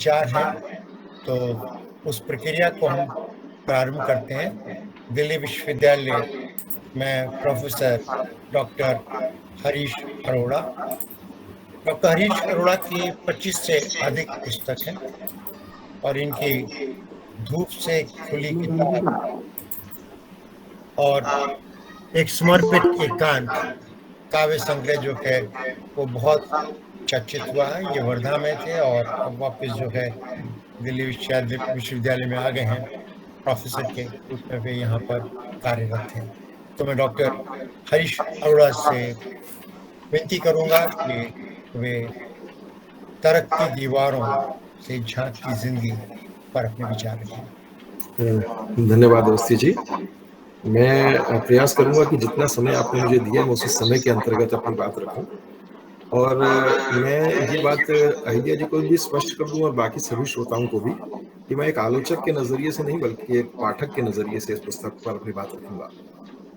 विचार है, तो उस प्रक्रिया को हम प्रारंभ करते हैं। दिल्ली विश्वविद्यालय में professor doctor Harish Arora. Doctor Harish Arora की 25 से अधिक पुस्तक हैं और इनकी धूप से खुली किताब और एक समर्पित एकांत काव्य संग्रह जो है वो बहुत चर्चित हुआ है। ये वर्धा में थे और अब वापस जो है दिल्ली विश्वविद्यालय में आ गए हैं, प्रोफेसर के रूप में वे यहाँ पर कार्यरत हैं। तो मैं डॉक्टर हरीश अरोड़ा से विनती करूंगा कि वे तरक्की दीवारों से झांकती जिंदगी पर अपने विचार रखें। धन्यवाद अवस्थी जी। मैं प्रयास करूंगा कि जितना समय आपने मुझे दिया मैं उसी समय के अंतर्गत अपनी बात रखूं, और मैं ये बात अहिल्या जी को भी स्पष्ट कर दूं और बाकी सभी श्रोताओं को भी कि मैं एक आलोचक के नजरिए से नहीं बल्कि एक पाठक के नजरिए से इस पुस्तक पर अपनी बात रखूंगा,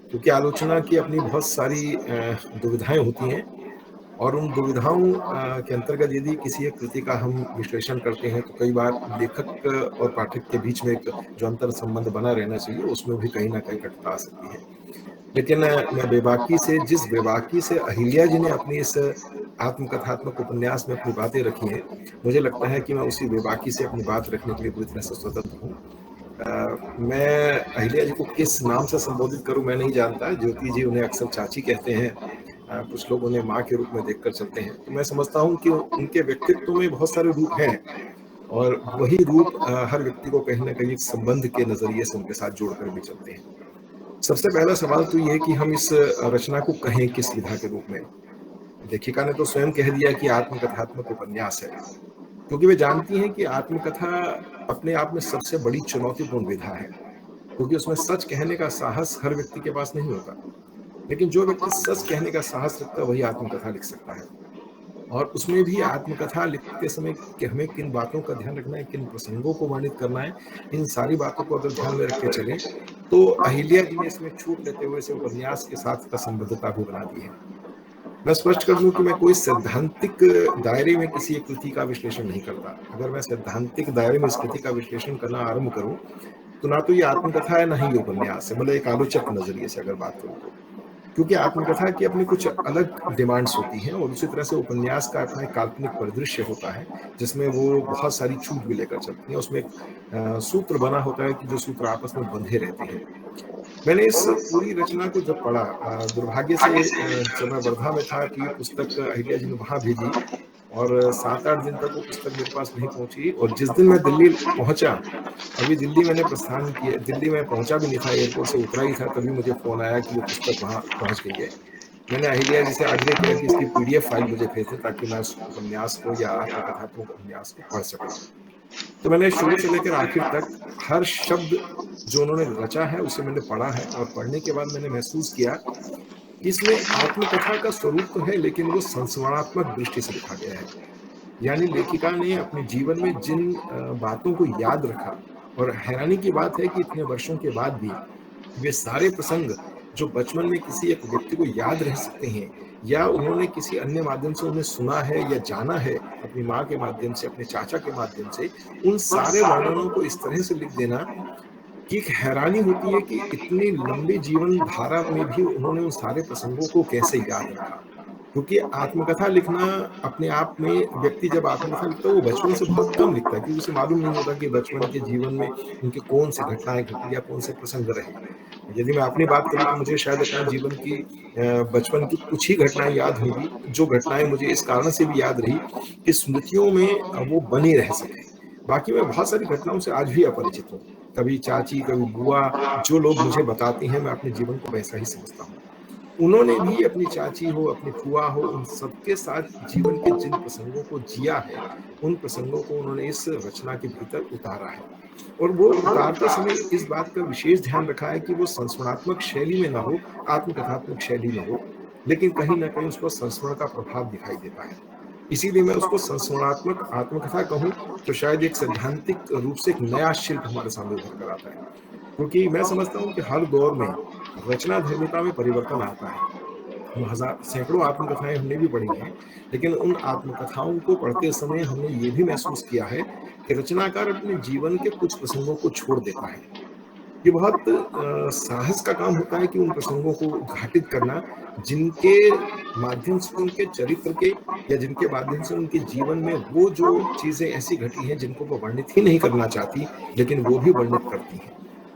क्योंकि आलोचना की अपनी बहुत सारी दुविधाएं होती हैं, और उन दुविधाओं के अंतर्गत यदि किसी एक कृति का हम विश्लेषण करते हैं तो कई बार लेखक और पाठक के बीच में एक जो अंतर संबंध बना रहना चाहिए उसमें भी कहीं ना कहीं कटुता आ सकती है। लेकिन मैं बेबाकी से, जिस बेबाकी से अहिल्या जी ने अपनी इस आत्मकथात्मक उपन्यास में अपनी बातें रखी हैं, मुझे लगता है कि मैं उसी बेबाकी से अपनी बात रखने के लिए पूरी तरह से स्वतंत्र हूँ। मैं अहिल्या जी को किस नाम से संबोधित करूं मैं नहीं जानता। ज्योति जी उन्हें अक्सर चाची कहते हैं, कुछ लोग उन्हें माँ के रूप में देखकर चलते हैं। तो मैं समझता हूं कि उनके व्यक्तित्व में बहुत सारे रूप हैं, और वही रूप हर व्यक्ति को कहीं ना कहीं एक संबंध के नजरिए से उनके साथ जोड़कर भी चलते हैं। सबसे पहला सवाल तो ये कि हम इस रचना को कहें किस विधा के रूप में। लेखिका ने तो स्वयं कह दिया कि आत्मकथात्मक उपन्यास है, क्योंकि वे जानती हैं कि आत्मकथा अपने आप में सबसे बड़ी चुनौतीपूर्ण विधा है, क्योंकि उसमें सच कहने का साहस हर व्यक्ति के पास नहीं होता। लेकिन जो व्यक्ति सच कहने का साहस रखता है वही आत्मकथा लिख सकता है। और उसमें भी आत्मकथा लिखते समय कि हमें किन बातों का ध्यान रखना है, किन प्रसंगों को वर्णित करना है, इन सारी बातों को अगर ध्यान में रख के चलें तो अहिल्या जी ने इसमें छूट लेते हुए इसे उपन्यास के साथ का संबद्धता भी बना दी है। मैं स्पष्ट कर दूं कि मैं कोई सैद्धांतिक दायरे में किसी एक कृति का विश्लेषण नहीं करता। अगर मैं सैद्धांतिक दायरे में इस कृति का विश्लेषण करना आरंभ करूं तो ना तो ये आत्मकथा है ना ही ये उपन्यास है, मतलब एक आलोचक नजरिए से अगर बात करूं तो, क्योंकि आत्मकथा की अपनी कुछ अलग डिमांड्स होती हैं और उसी तरह से उपन्यास का अपना एक काल्पनिक परिदृश्य होता है जिसमें वो बहुत सारी छूट भी लेकर चलती हैं। उसमें एक सूत्र बना होता है कि जो सूत्र आपस में बंधे रहते हैं। मैंने इस पूरी रचना को जब पढ़ा, दुर्भाग्य से जब मैं वर्धा में था तो ये पुस्तक अहिल्या जी ने वहां भेजी और 7-8 दिन तक वो पुस्तक मेरे पास नहीं पहुंची, और जिस दिन मैं दिल्ली पहुंचा, अभी दिल्ली मैंने प्रस्थान किया, दिल्ली में पहुंचा भी नहीं था, एयरपोर्ट से उतरा ही था, तभी मुझे फोन आया कि वो पुस्तक वहां पहुंच गई है। मैंने अहिल्या जी से आग्रह किया कि इसकी पीडीएफ फाइल मुझे भेज दें ताकि मैं उस उपन्यास को या आत्मकथात्मक उपन्यास को पढ़ सकूं। तो मैंने शुरू से लेकर आखिर तक हर शब्द जो उन्होंने रचा है उसे मैंने पढ़ा है, और पढ़ने के बाद मैंने महसूस किया कि इसमें आत्मकथा का स्वरूप तो है लेकिन वो संस्मरणात्मक दृष्टि से लिखा गया है। यानी लेखिका ने अपने जीवन में जिन बातों को याद रखा, और हैरानी की बात है कि इतने वर्षों के बाद भी वे सारे प्रसंग जो बचपन में किसी एक व्यक्ति को याद रह सकते हैं या उन्होंने किसी अन्य माध्यम से उन्हें सुना है या जाना है, अपनी माँ के माध्यम से, अपने चाचा के माध्यम से, उन सारे वर्णनों को इस तरह से लिख देना कि एक हैरानी होती है कि इतनी लंबी जीवन धारा में भी उन्होंने उन सारे प्रसंगों को कैसे याद रखा। क्योंकि आत्मकथा लिखना अपने आप में, व्यक्ति जब आत्मकथा लिखता है वो बचपन से बहुत कम लिखता है, क्योंकि उसे मालूम नहीं होता कि बचपन के जीवन में उनके कौन सी घटनाएं घटी या कौन से प्रसंग रहे। यदि मैं अपनी बात करूं तो मुझे शायद अपने जीवन की बचपन की कुछ ही घटनाएं याद होंगी, जो घटनाएं मुझे इस कारण से भी याद रही कि स्मृतियों में वो बनी रह सके। बाकी मैं बहुत सारी घटनाओं से आज भी अपरिचित हूँ। कभी चाची, कभी बुआ, जो लोग मुझे बताती हैं मैं अपने जीवन को वैसा ही समझता हूँ। उन्होंने भी, अपनी चाची हो, अपनी फुआ हो, उन सबके साथ जीवन के जिन प्रसंगों को जिया है, उन प्रसंगों को उन्होंने इस रचना के भीतर उतारा है। और वो उतारते समय इस बात का विशेष ध्यान रखा है कि वो संस्मरणात्मक शैली में ना हो, आत्मकथात्मक शैली में हो, लेकिन कहीं ना कहीं उस पर संस्मरण का प्रभाव दिखाई देता है। इसीलिए मैं उसको संस्मरणात्मक आत्मकथा कहूं तो शायद एक सैद्धांतिक रूप से एक नया शिल्प हमारे सामने उभर कर आता है। क्योंकि मैं समझता हूं कि हर दौर में रचना धर्मिता में परिवर्तन आता है। हजार सैकड़ों आत्मकथाएं हमने भी पढ़ी हैं, लेकिन उन आत्मकथाओं को पढ़ते समय हमने ये भी महसूस किया है कि रचनाकार अपने जीवन के कुछ प्रसंगों को छोड़ देता है। ये बहुत साहस का काम होता है कि उन प्रसंगों को उद्घाटित करना, जिनके माध्यम से उनके चरित्र के या जिनके माध्यम से उनके जीवन में वो जो चीजें ऐसी घटी हैं जिनको वो वर्णित ही नहीं करना चाहती, लेकिन वो भी वर्णित करती हैं।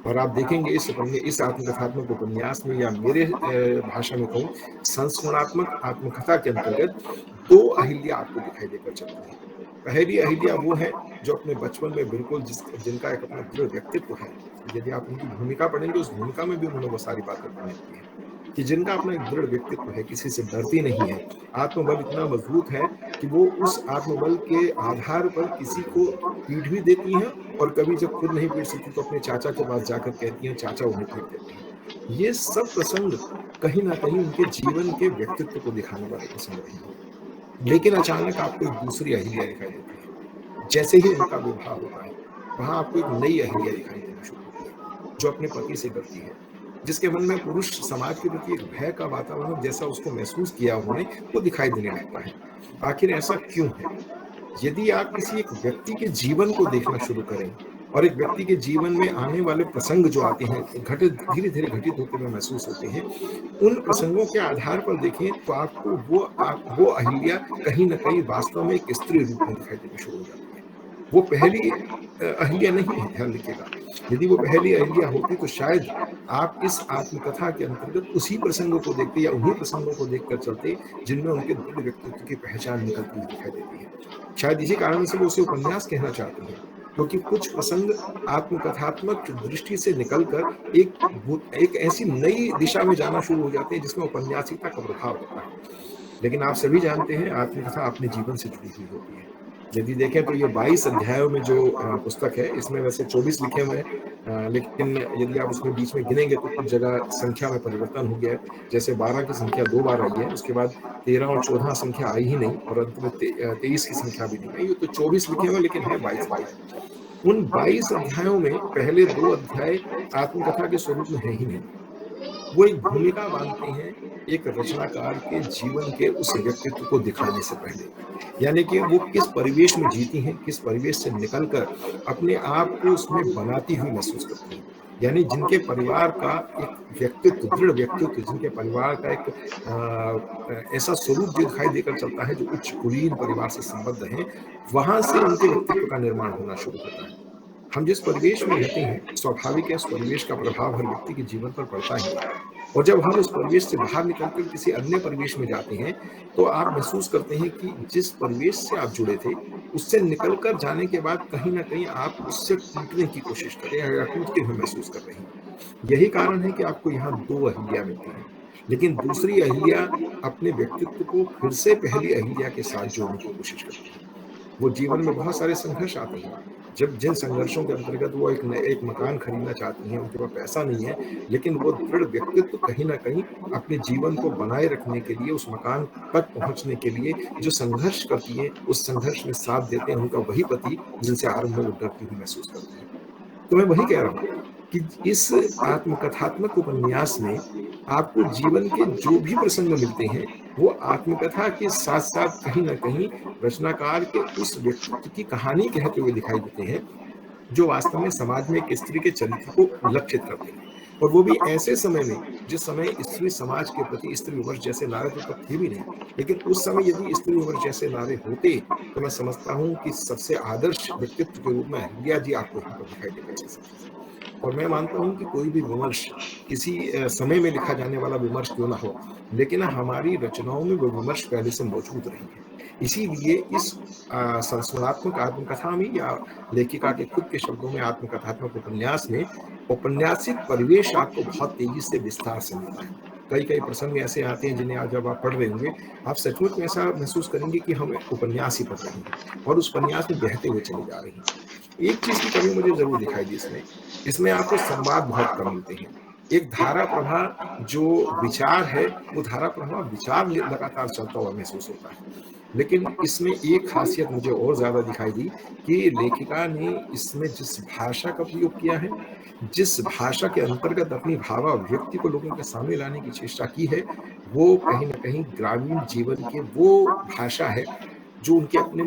और आप देखेंगे इस आत्मकथात्मक उपन्यास में, या मेरे भाषा में कहूँ, संस्मरणात्मक आत्मकथा के अंतर्गत दो अहिल्या आपको दिखाई देकर चलती हैं। पहली अहिल्या वो है जो अपने बचपन में बिल्कुल जिनका एक अपना दृढ़ व्यक्तित्व है। यदि आप उनकी भूमिका पढ़ेंगे, उस भूमिका में भी उन्होंने वो सारी बातें वर्णित की हैं कि जिनका अपना एक दृढ़ व्यक्तित्व है, किसी से डरती नहीं है, आत्मबल इतना मजबूत है कि वो उस आत्मबल के आधार पर किसी को पीट भी देती हैं, और कभी जब खुद नहीं पीट सकती तो अपने चाचा के पास जाकर कहती हैं, चाचा उन्हें पीट देते हैं। ये सब प्रसंग कहीं ना कहीं उनके जीवन के व्यक्तित्व को दिखाने वाले प्रसंग रहे हैं। लेकिन अचानक आपको एक दूसरी अहिल्या दिखाई देती है। जैसे ही उनका विवाह होता है, वहां आपको एक नई अहिल्या दिखाई देना शुरू होती है, जो अपने पति से डरती है, जिसके मन में पुरुष समाज के प्रति एक भय का वातावरण जैसा उसको महसूस किया उन्होंने, वो दिखाई देने लगता है। आखिर ऐसा क्यों है? यदि आप किसी एक व्यक्ति के जीवन को देखना शुरू करें, और एक व्यक्ति के जीवन में आने वाले प्रसंग जो आते हैं, घटित धीरे धीरे घटित होते हुए महसूस होते हैं, उन प्रसंगों के आधार पर देखें तो आपको वो अहिल्या कहीं ना कहीं वास्तव में एक स्त्री रूप में दिखाई देनी शुरू हो जाती है। वो पहली अहिल्या नहीं है, ध्यान रखिएगा। यदि वो पहली अहिल्या होती तो शायद आप इस आत्मकथा के अंतर्गत उसी प्रसंगों को देखते, या उन्हीं प्रसंगों को देखकर चलते जिनमें उनके दृढ़ व्यक्तित्व की पहचान निकलती हुई दिखाई देती है। शायद इसी कारण से वो उसे उपन्यास कहना चाहते हैं, क्योंकि कुछ प्रसंग आत्मकथात्मक दृष्टि से निकलकर एक ऐसी नई दिशा में जाना शुरू हो जाते हैं जिसमें उपन्यासिकता का प्रभाव होता है। लेकिन आप सभी जानते हैं, आत्मकथा अपने जीवन से जुड़ी हुई होती है। यदि देखें तो ये 22 अध्यायों में जो पुस्तक है, इसमें वैसे 24 लिखे हुए हैं, लेकिन यदि आप उसमें बीच में गिनेंगे तो कुछ जगह संख्या में परिवर्तन हो गया है। जैसे 12 की संख्या 2 बार आई है, उसके बाद 13 और 14 संख्या आई ही नहीं, और अंत में 23 की संख्या भी नहीं आई। ये तो 24 लिखे हुए, लेकिन है 22। उन 22 अध्यायों में पहले 2 अध्याय आत्मकथा के स्वरूप में है ही नहीं। वो एक भूमिका बांधते हैं एक रचनाकार के जीवन के उस व्यक्तित्व को दिखाने से पहले, यानी कि वो किस परिवेश में जीती हैं, किस परिवेश से निकलकर अपने आप को उसमें बनाती हुई महसूस करती हैं। यानी जिनके परिवार का एक व्यक्तित्व, दृढ़ व्यक्तित्व, जिनके परिवार का एक ऐसा स्वरूप जो दिखाई देकर चलता है, जो उच्च कुलीन परिवार से संबद्ध है, वहां से उनके व्यक्तित्व का निर्माण होना शुरू होता है। हम जिस परिवेश में रहते हैं, स्वाभाविक है उस परिवेश का प्रभाव हर व्यक्ति के जीवन पर पड़ता ही है। और जब हम उस परिवेश से बाहर निकलकर किसी अन्य परिवेश में जाते हैं, तो आप महसूस करते हैं कि जिस परिवेश से आप जुड़े थे, उससे निकलकर जाने के बाद कहीं ना कहीं आप उससे टूटने की कोशिश कर रहे हैं, या टूटते हुए महसूस कर रहे हैं। यही कारण है कि आपको यहाँ 2 अहिल्या मिलती हैं, लेकिन दूसरी अहिल्या अपने व्यक्तित्व को फिर से पहली अहिल्या के साथ जोड़ने की कोशिश करती है। वो जीवन में बहुत सारे संघर्ष आते हैं, जब जिन संघर्षों के अंतर्गत वो एक मकान खरीदना चाहती हैं, उनके पास पैसा नहीं है, लेकिन वो दृढ़ व्यक्तित्व कहीं ना कहीं अपने जीवन को बनाए रखने के लिए, उस मकान तक पहुंचने के लिए जो संघर्ष करती है, उस संघर्ष में साथ देते हैं उनका वही पति जिनसे आरंभ में वो डरती हुई महसूस करती है। तो मैं वही कह रहा हूँ कि इस आत्मकथात्मक उपन्यास में आपको जीवन के जो भी प्रसंग मिलते हैं, वो आत्मकथा के साथ साथ कहीं ना कहीं रचनाकार के उस व्यक्तित्व की कहानी कहते हुए दिखाई देते हैं, जो वास्तव में समाज में एक स्त्री के चरित्र को लक्षित करते हैं। और वो भी ऐसे समय में जिस समय स्त्री समाज के प्रति स्त्री विमर्श जैसे नारे तो तब थे भी नहीं, लेकिन उस समय यदि स्त्री विमर्श जैसे नारे होते तो मैं समझता हूँ कि सबसे आदर्श व्यक्तित्व के रूप में अहिल्या जी आपको यहाँ पर दिखाई देकर चल सकती है। और मैं मानता हूँ कि कोई भी विमर्श किसी समय में लिखा जाने वाला विमर्श क्यों ना हो, लेकिन हमारी रचनाओं में वो विमर्श पहले से मौजूद रही है। इसीलिए इस संस्मरणात्मक आत्मकथा में, या लेखिका के खुद के शब्दों में आत्मकथात्मक उपन्यास में, औपन्यासिक परिवेश आपको बहुत तेजी से विस्तार से मिलता है। कई प्रसंग ऐसे आते हैं जिन्हें आज जब आप पढ़ रहे होंगे, आप सचमुच में ऐसा महसूस करेंगे कि हम उपन्यास ही पढ़ रहे हैं और उस उपन्यास में बहते हुए चले जा रहे हैं। एक चीज की कमी मुझे जरूर दिखाई दी इसमें आपको संवाद बहुत कम मिलते हैं। एक धारा प्रवाह जो विचार है, वो धारा प्रवाह विचार लगातार चलता हुआ महसूस होता है। लेकिन इसमें एक खासियत मुझे और ज़्यादा दिखाई दी कि लेखिका ने इसमें जिस भाषा का प्रयोग किया है, जिस भाषा के अंतर्गत अपनी भावाभिव्यक्ति को लोगों के सामने लाने की चेष्टा की है, वो कहीं न कहीं ग्रामीण जीवन के वो भाषा है, जो उनके अपने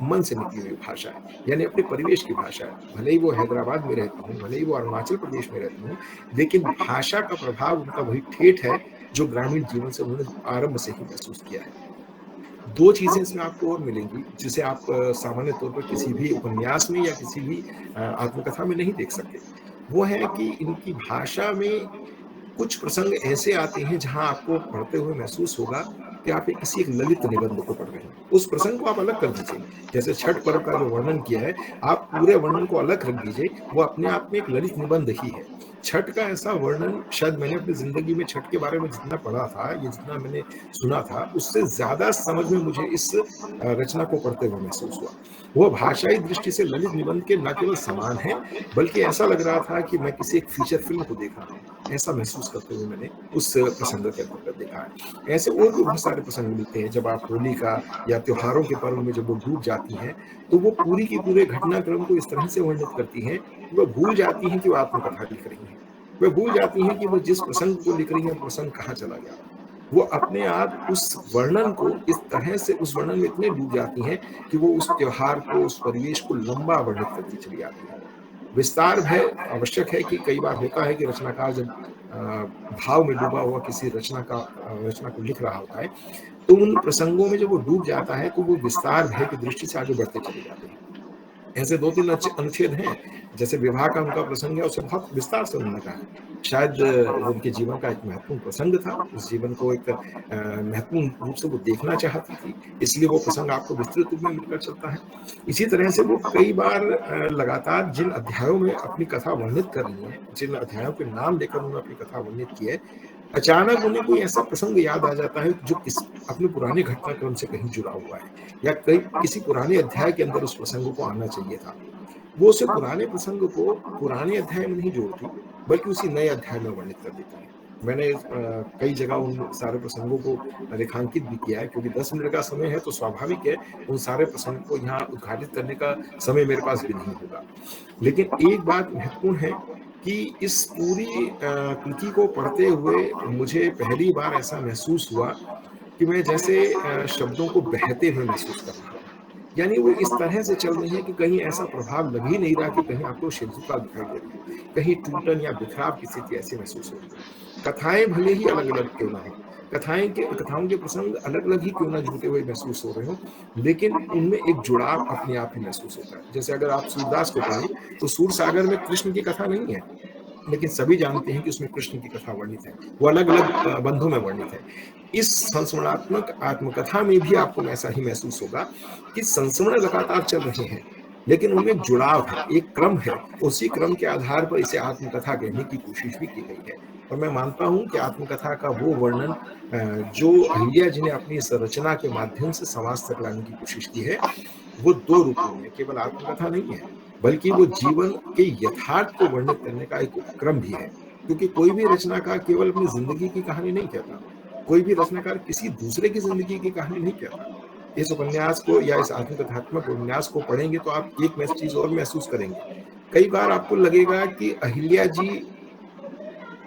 मन से निकली हुई भाषा है, यानी अपने परिवेश की भाषा है। भले ही वो हैदराबाद में रहते हों, भले ही वो अरुणाचल प्रदेश में रहते हों, लेकिन भाषा का प्रभाव उनका वही ठेठ है, जो ग्रामीण जीवन से उन्होंने आरंभ से ही महसूस किया है। 2 चीज़ें इसमें आपको और मिलेंगी, जिसे आप सामान्य तौर पर किसी भी उपन्यास में या किसी भी आत्मकथा में नहीं देख सकते। वो है कि इनकी भाषा में कुछ प्रसंग ऐसे आते हैं जहां आपको पढ़ते हुए महसूस होगा कि आप किसी एक ललित निबंध को पढ़ रहे हैं। उस प्रसंग को आप अलग कर दीजिए, जैसे छठ पर्व का जो वर्णन किया है, आप पूरे वर्णन को अलग रख दीजिए, वो अपने आप में एक ललित निबंध ही है। छठ का ऐसा वर्णन शायद मैंने अपनी जिंदगी में छठ के बारे में जितना पढ़ा था या जितना मैंने सुना था, उससे ज्यादा समझ में मुझे इस रचना को पढ़ते हुए महसूस हुआ। वो भाषाई दृष्टि से ललित निबंध के न केवल समान है, बल्कि ऐसा लग रहा था कि मैं किसी एक फीचर फिल्म को देख रहा हूँ। ऐसा महसूस करते हुए मैंने उस प्रसंग के अंतर्गत देखा है। ऐसे और भी बहुत सारे प्रसंग मिलते हैं। जब आप होली का या त्योहारों के पर्व में जब वो डूब जाती हैं, तो वो पूरी की पूरे घटनाक्रम को इस तरह से वर्णित करती हैं कि वो भूल जाती हैं कि वो आत्मकथा लिख रही हैं। वे भूल जाती हैं कि वो जिस प्रसंग को लिख रही हैं, प्रसंग कहाँ चला गया। वो अपने आप उस वर्णन को इस तरह से उस वर्णन में इतने डूब जाती हैं कि वो उस त्योहार को, उस परिवेश को लंबा वर्णित करती चली जाती है। विस्तार है, आवश्यक है कि कई बार होता है कि रचनाकार जब भाव में डूबा हुआ किसी रचना को लिख रहा होता है, तो उन प्रसंगों में जब वो डूब जाता है, तो वो विस्तार भय की दृष्टि से आगे बढ़ते चले जाते हैं। ऐसे 2-3 अनुच्छेद हैं, जैसे विवाह का उनका प्रसंग है, उसे बहुत विस्तार से उन्होंने कहा है। शायद वो उनके जीवन का एक महत्वपूर्ण प्रसंग था, उस जीवन को एक महत्वपूर्ण रूप से वो देखना चाहती थी, इसलिए वो प्रसंग आपको विस्तृत रूप में मिलकर चलता है। इसी तरह से वो कई बार लगातार जिन अध्यायों में अपनी कथा वर्णित कर रही हैं, जिन अध्यायों के नाम लेकर उन्होंने अपनी कथा वर्णित की है, अचानक उन्हें कोई ऐसा प्रसंग याद आ जाता है जो अपने पुराने घटनाक्रम से कहीं जुड़ा हुआ है, या किसी पुराने अध्याय के अंदर उस प्रसंग को आना चाहिए था। वो उसे पुराने प्रसंग को पुराने अध्याय में नहीं जोड़ती, बल्कि उसी नए अध्याय में वर्णित कर देती है। मैंने कई जगह उन सारे प्रसंगों को रेखांकित भी किया है, क्योंकि 10 मिनट का समय है, तो स्वाभाविक है उन सारे प्रसंगों को यहाँ उद्घाटित करने का समय मेरे पास भी नहीं होगा। लेकिन एक बात महत्वपूर्ण है कि इस पूरी कृति को पढ़ते हुए मुझे पहली बार ऐसा महसूस हुआ कि मैं जैसे शब्दों को बहते हुए महसूस कर रहा हूँ। यानी वो इस तरह से चल रही है कि कहीं ऐसा प्रभाव लग ही नहीं रहा कि कहीं आपको शिथिलता दिखाई दे रही है, कहीं टूटन या बिखराव की स्थिति ऐसी महसूस हो रही है। कथाएं भले ही अलग अलग क्यों ना हो, कथाओं के प्रसंग अलग अलग ही क्यों ना जुड़ते हुए महसूस हो रहे हो, लेकिन उनमें एक जुड़ाव अपने आप ही महसूस होता है। जैसे अगर आप सूरदास को पढ़ें, तो सूरसागर में कृष्ण की कथा नहीं है, लेकिन सभी जानते हैं कि उसमें कृष्ण की कथा वर्णित है, वो अलग अलग बंधों में वर्णित है। इस संस्मरणात्मक आत्मकथा में भी आपको ऐसा ही महसूस होगा कि संस्मरण लगातार चल रहे हैं, लेकिन उनमें एक जुड़ाव है, एक क्रम है। उसी क्रम के आधार पर इसे आत्मकथा कहने की कोशिश भी की गई है। और मैं मानता हूं कि आत्मकथा का वो वर्णन जो अहिल्या जी ने अपनी इस रचना के माध्यम से समाज तक लाने की कोशिश की है, वो 2 रूपों में, केवल आत्मकथा नहीं है, बल्कि वो जीवन के यथार्थ को वर्णित करने का एक उपक्रम भी है। क्योंकि कोई भी रचनाकार केवल अपनी जिंदगी की कहानी नहीं कहता, कोई भी रचनाकार किसी दूसरे की जिंदगी की कहानी नहीं कहता। इस उपन्यास को या इस आत्मकथात्मक उपन्यास को पढ़ेंगे तो आप एक चीज और महसूस करेंगे। कई बार आपको लगेगा कि अहिल्या जी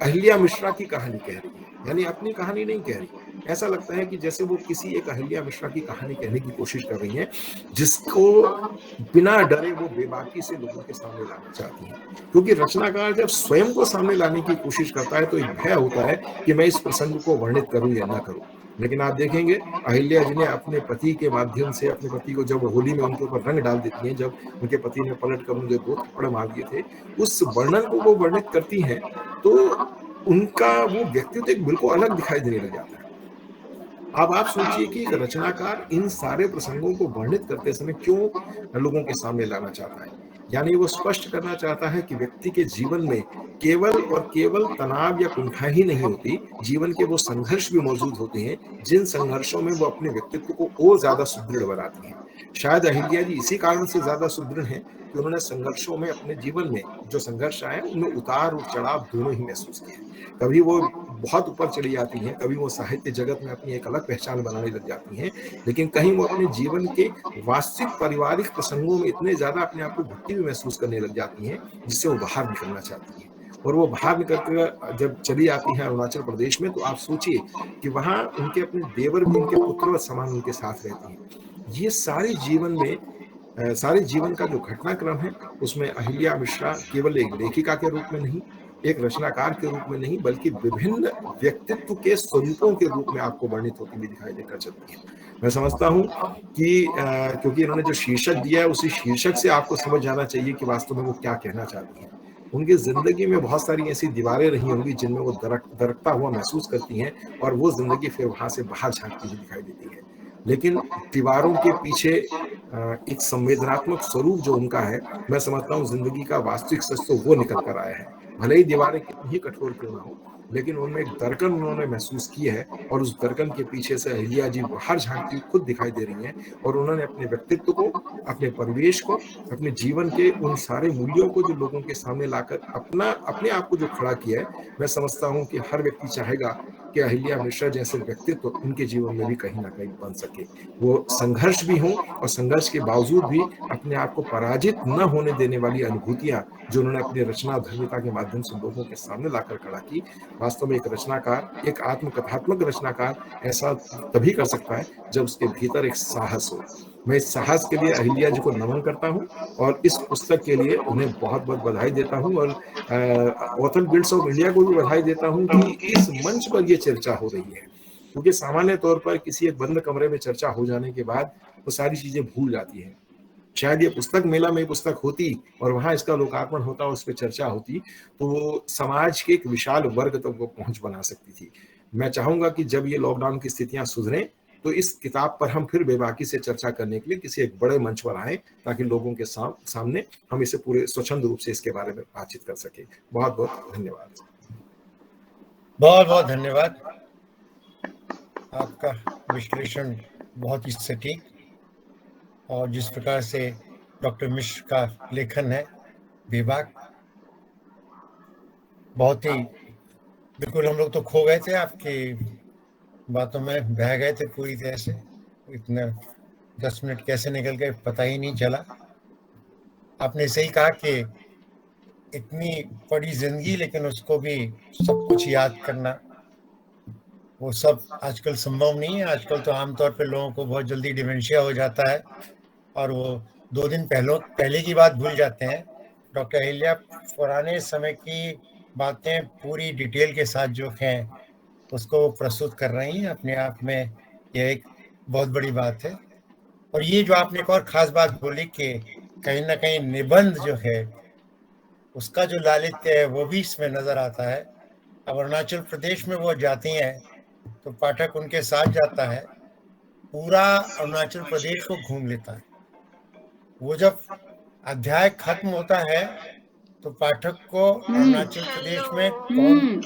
अहिल्या मिश्रा की कहानी कह रही है, यानी अपनी कहानी नहीं कह रही। ऐसा लगता है कि जैसे वो किसी एक अहिल्या मिश्रा की कहानी कहने की कोशिश कर रही हैं, जिसको बिना डरे वो बेबाकी से लोगों के सामने लाना चाहती हैं। क्योंकि रचनाकार जब स्वयं को सामने लाने की कोशिश करता है, तो एक भय होता है कि मैं इस प्रसंग को वर्णित करूं या ना करूं। लेकिन आप देखेंगे, अहिल्या जी ने अपने पति के माध्यम से, अपने पति को जब होली में उनके ऊपर रंग डाल देती हैं, जब उनके पति ने पलट कर उनके 2 थप्पड़ मार दिए थे, उस वर्णन को वो वर्णित करती हैं, तो उनका वो व्यक्तित्व एक बिल्कुल अलग दिखाई देने लग जाता है। अब आप सोचिए कि एक रचनाकार इन सारे प्रसंगों को वर्णित करते समय क्यों लोगों के सामने लाना चाहता है। यानी वो स्पष्ट करना चाहता है कि व्यक्ति के जीवन में केवल और केवल तनाव या कुंठा ही नहीं होती, जीवन के वो संघर्ष भी मौजूद होते हैं, जिन संघर्षों में वो अपने व्यक्तित्व को और ज्यादा सुदृढ़ बनाती हैं। शायद अहिल्या जी इसी कारण से ज्यादा सुदृढ़ हैं कि उन्होंने संघर्षों में अपने जीवन में जो संघर्ष आए उनमें उतार और चढ़ाव दोनों ही महसूस किए। कभी वो बहुत ऊपर चली जाती हैं, कभी वो साहित्य जगत में अपनी एक अलग पहचान बनाने लग जाती हैं, लेकिन कहीं वो अपने जीवन के वास्तविक पारिवारिक प्रसंगों में इतने ज्यादा अपने आप को घुटती हुई महसूस करने लग जाती हैं जिससे वो बाहर निकलना चाहती हैं। और वो बाहर निकल कर जब चली आती हैं अरुणाचल प्रदेश में, तो आप सोचिए कि वहां उनके अपने देवर भी उनके पुत्र समान उनके साथ रहते हैं। ये सारे जीवन का जो घटनाक्रम है उसमें अहिल्या मिश्रा केवल एक लेखिका के रूप में नहीं, एक रचनाकार के रूप में नहीं, बल्कि विभिन्न व्यक्तित्व के स्वरूपों के रूप में आपको वर्णित होती हुई दिखाई देकर चलती है। मैं समझता हूं कि क्योंकि इन्होंने जो शीर्षक दिया है उसी शीर्षक से आपको समझ जाना चाहिए कि वास्तव में वो क्या कहना चाहती हैं। उनकी जिंदगी में बहुत सारी ऐसी दीवारें रही होंगी जिनमें वो दरकता हुआ महसूस करती हैं, और वो जिंदगी फिर वहां से बाहर झांकती हुई दिखाई देती है। लेकिन दीवारों के पीछे एक संवेदनात्मक स्वरूप जो उनका है, मैं समझता हूँ जिंदगी का वास्तविक सच तो वो निकल कर आया है। भले ही दीवारें कितनी ही कठोर क्यों ना हो, लेकिन उनमें एक दर्कन उन्होंने महसूस की है, और उस दर्कन के पीछे से अहिल्या जी बाहर झांकती हुई खुद दिखाई दे रही हैं, और उन्होंने अपने व्यक्तित्व को, अपने परिवेश को, अपने जीवन के उन सारे मूल्यों को जो लोगों के सामने लाकर अपने आप को जो खड़ा किया है, मैं समझता हूँ कि हर व्यक्ति चाहेगा कि अहिल्या मिश्रा जैसे व्यक्तित्व उनके जीवन में भी कहीं ना कहीं बन सके। वो संघर्ष भी हो, और संघर्ष के बावजूद भी अपने आप को पराजित न होने देने वाली अनुभूतियां जो उन्होंने अपनी रचना धर्मिता के माध्यम से लोगों के सामने लाकर खड़ा की। वास्तव में एक रचनाकार, एक आत्मकथात्मक रचनाकार ऐसा तभी कर सकता है जब उसके भीतर एक साहस हो। मैं इस साहस के लिए अहिल्या जी को नमन करता हूँ, और इस पुस्तक के लिए उन्हें बहुत बहुत बधाई देता हूँ, और ऑथर गिल्ड्स ऑफ इंडिया को भी बधाई देता हूँ कि इस मंच पर यह चर्चा हो रही है। क्योंकि सामान्य तौर पर किसी एक बंद कमरे में चर्चा हो जाने के बाद वो सारी चीजें भूल जाती हैं। शायद ये पुस्तक मेला में पुस्तक होती और वहां इसका लोकार्पण होता, उस पर चर्चा होती, तो वो समाज के एक विशाल वर्ग तक वो पहुंच बना सकती थी। मैं चाहूंगा कि जब ये लॉकडाउन की स्थितियां सुधरें तो इस किताब पर हम फिर बेबाकी से चर्चा करने के लिए किसी एक बड़े मंच पर आए, ताकि लोगों के सामने हम इसे पूरे स्वच्छंद रूप से इसके बारे में बातचीत कर सके। बहुत बहुत धन्यवाद। बहुत बहुत धन्यवाद। आपका विश्लेषण बहुत ही सटीक, और जिस प्रकार से डॉक्टर मिश्र का लेखन है बेबाक, बहुत ही, बिल्कुल हम लोग तो खो गए थे आपकी बातों में, बह गए थे पूरी तरह से। इतने 10 मिनट कैसे निकल गए पता ही नहीं चला। आपने सही कहा कि इतनी बड़ी जिंदगी, लेकिन उसको भी सब कुछ याद करना, वो सब आजकल संभव नहीं है। आजकल तो आमतौर पे लोगों को बहुत जल्दी डिमेंशिया हो जाता है, और वो 2 दिन पहले की बात भूल जाते हैं। डॉक्टर अहिल्या पुराने समय की बातें पूरी डिटेल के साथ जो हैं उसको प्रस्तुत कर रही हैं। अपने आप में यह एक बहुत बड़ी बात है। और ये जो आपने एक और खास बात बोली कि कहीं ना कहीं निबंध जो है उसका जो लालित्य है वो भी इसमें नजर आता है। अब अरुणाचल प्रदेश में वो जाती हैं तो पाठक उनके साथ जाता है, पूरा अरुणाचल प्रदेश को घूम लेता है। वो जब अध्याय खत्म होता है तो पाठक को अरुणाचल प्रदेश में कौन